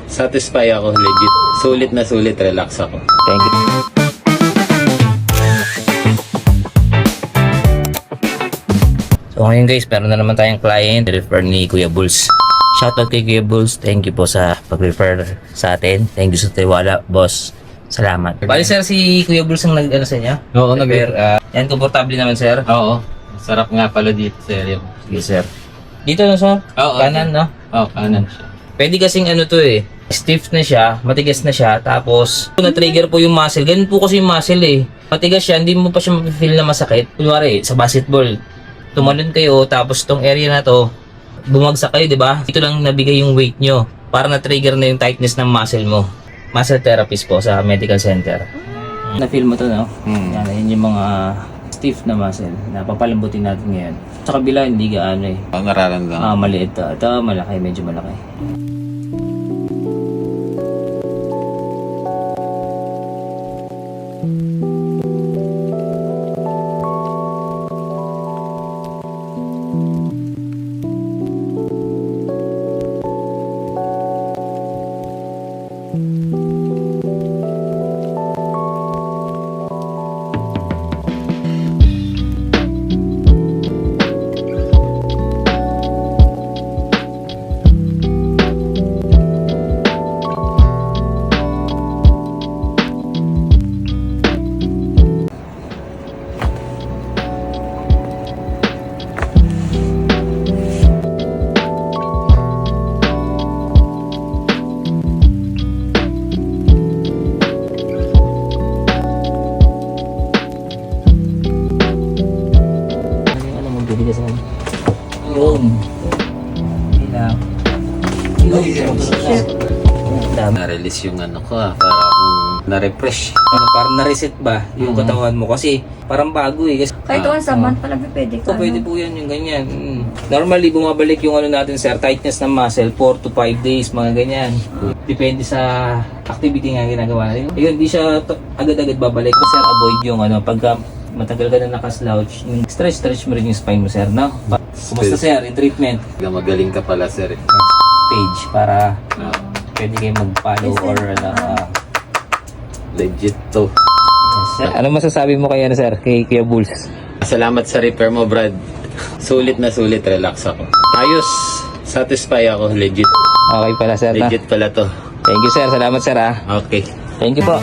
Satisfy ako, legit. Sulit na sulit, relax ako. Thank you. So ngayon guys, meron na naman tayong client, refer ni Kuya Bulls. Shoutout kay Kuya Bulls, thank you po sa pag-refer sa atin. Thank you sa tiwala, boss. Salamat. Bali sir, si Kuya Bulls ang nag-ano sa inyo? Oo, Yan, komportable naman sir. Oo. Sarap nga pala dito, sir. Sige sir. Dito na sir? Oo. Kanan no? Oo, kanan siya. Pwede kasing ano to eh. Stiff na siya, matigas na siya, tapos na-trigger po yung muscle. Ganun po kasi yung muscle eh. Matigas siya, hindi mo pa siya mapifeel na masakit. Kunwari, sa basketball, tumalon kayo, tapos tong area na to, bumagsak kayo, di ba? Dito lang nabigay yung weight nyo para na-trigger na yung tightness ng muscle mo. Muscle therapist po sa medical center. Na-feel mo to, no? Yan, yun yung mga stiff na muscle na papalambutin natin ngayon. Sa kabila, hindi gaano eh. Ang nararamdaman. Maliit to. Ito, malaki, medyo malaki. Yun. Na-release yung ano ko parang na-refresh. Parang na-reset ba yung katawan mo? Kasi parang bago eh. Kasi, Kahit once a month pala pwede ka. pwede po yan yung ganyan. Normally, bumabalik yung ano natin sir, tightness ng muscle, 4 to 5 days, mga ganyan. Depende sa activity nga ginagawa natin. Ayun, di siya agad-agad babalik. So, sir, avoid yung ano, pagka matagal ka na nakaslouch, yung stretch mo rin yung spine mo sir, no? Kumusta sir, yung treatment? Magaling ka pala, sir. Page para pwede kayo mag-follow or Legit to. Sir, ano masasabi mo kay ano sir, kay Kuya Bulls? Salamat sa repair mo, Brad. Sulit na sulit, relax ako. Ayos. Satisfy ako, legit. Okay pala sir, na? Legit pala to. Thank you sir, salamat sir ah. Okay. Thank you po.